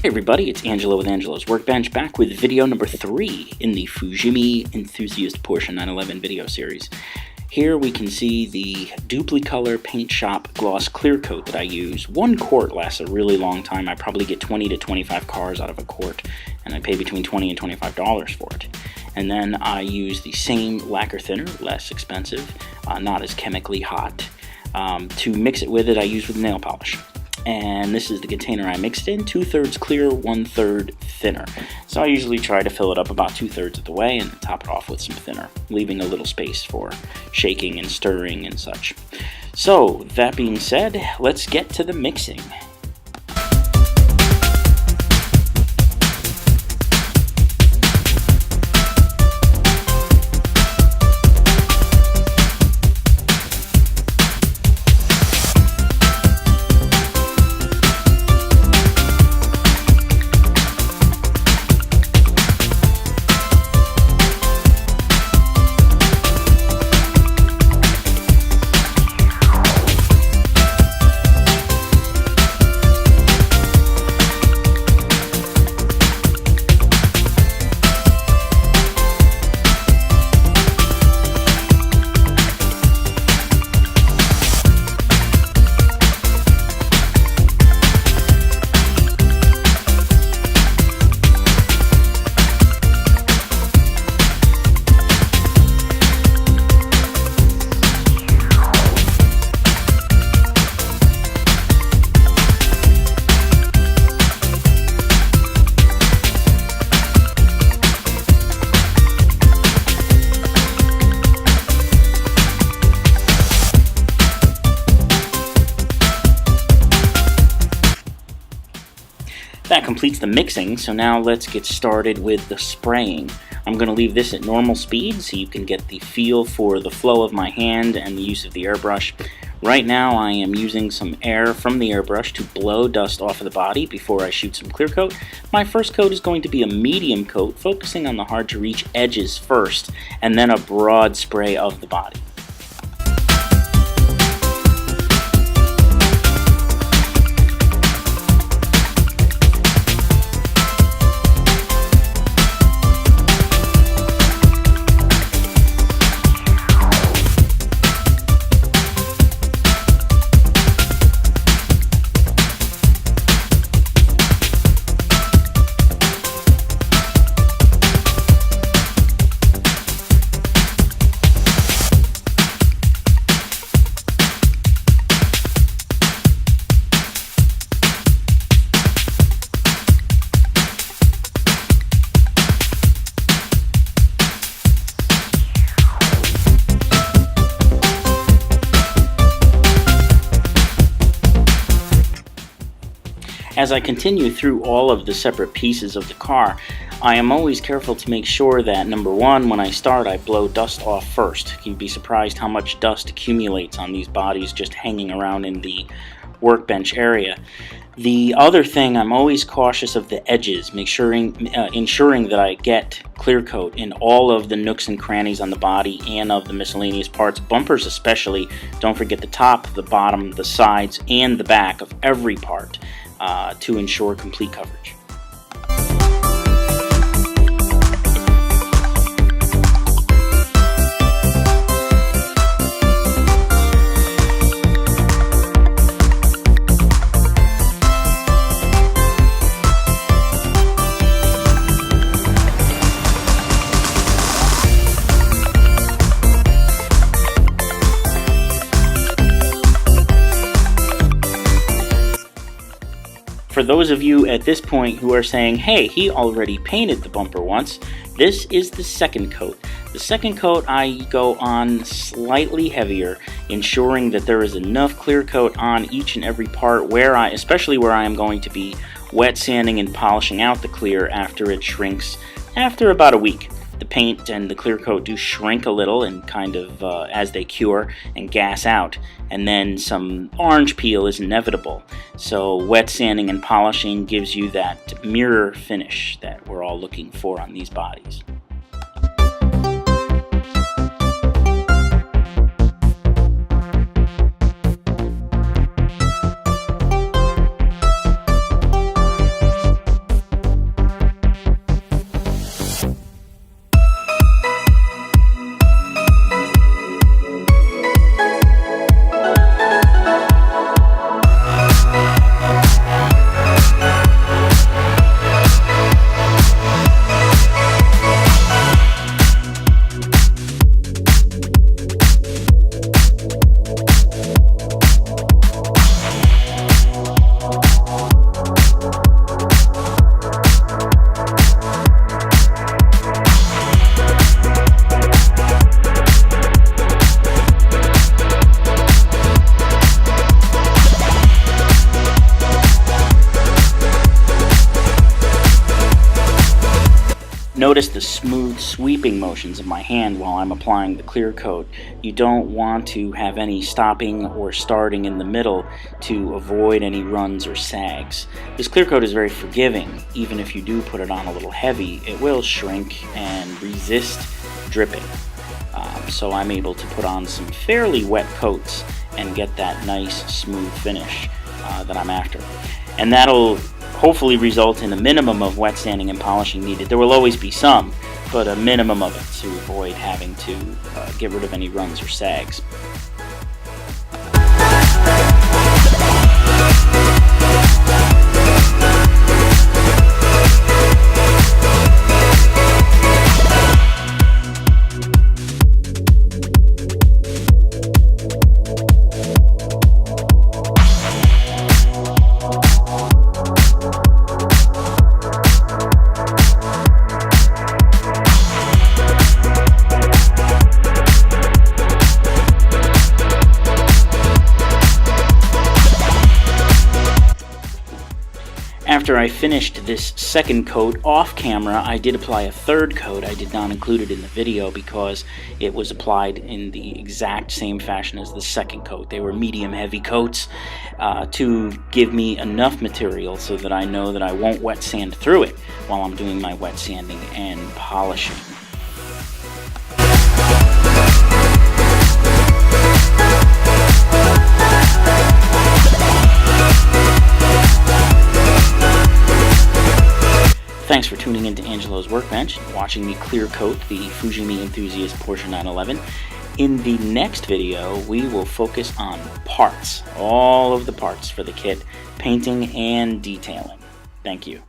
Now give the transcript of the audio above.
Hey everybody, it's Angelo with Angelo's Workbench, back with video number 3 in the Fujimi Enthusiast Porsche 911 video series. Here we can see the Duplicolor Paint Shop Gloss Clear Coat that I use. One quart lasts a really long time. I probably get 20 to 25 cars out of a quart, and I pay between $20 and $25 for it. And then I use the same lacquer thinner, less expensive, not as chemically hot. To mix it with I use with nail polish. And this is the container I mixed in, 2/3 clear, 1/3 thinner. So I usually try to fill it up about 2/3 of the way and top it off with some thinner, leaving a little space for shaking and stirring and such. So that being said, let's get to the mixing. That completes the mixing, so now let's get started with the spraying. I'm going to leave this at normal speed so you can get the feel for the flow of my hand and the use of the airbrush. Right now I am using some air from the airbrush to blow dust off of the body before I shoot some clear coat. My first coat is going to be a medium coat, focusing on the hard to reach edges first, and then a broad spray of the body. As I continue through all of the separate pieces of the car, I am always careful to make sure that, number one, when I start, I blow dust off first. You'd be surprised how much dust accumulates on these bodies just hanging around in the workbench area. The other thing, I'm always cautious of the edges, ensuring that I get clear coat in all of the nooks and crannies on the body and of the miscellaneous parts, bumpers especially. Don't forget the top, the bottom, the sides, and the back of every part to ensure complete coverage. For those of you at this point who are saying, hey, he already painted the bumper once, this is the second coat. The second coat I go on slightly heavier, ensuring that there is enough clear coat on each and every part, especially where I am going to be wet sanding and polishing out the clear after it shrinks after about a week. The paint and the clear coat do shrink a little and kind of as they cure and gas out, and then some orange peel is inevitable. So wet sanding and polishing gives you that mirror finish that we're all looking for on these bodies. notice the smooth sweeping motions of my hand while I'm applying the clear coat. You don't want to have any stopping or starting in the middle to avoid any runs or sags. This clear coat is very forgiving. Even if you do put it on a little heavy, it will shrink and resist dripping. So I'm able to put on some fairly wet coats and get that nice smooth finish that I'm after. And that'll hopefully result in a minimum of wet sanding and polishing needed. There will always be some, but a minimum of it to avoid having to get rid of any runs or sags. After I finished this second coat off camera, I did apply a third coat. I did not include it in the video because it was applied in the exact same fashion as the second coat. They were medium heavy coats to give me enough material so that I know that I won't wet sand through it while I'm doing my wet sanding and polishing. Thanks for tuning into Angelo's Workbench and watching me clear coat the Fujimi Enthusiast Porsche 911. In the next video, we will focus on parts, all of the parts for the kit, painting and detailing. Thank you.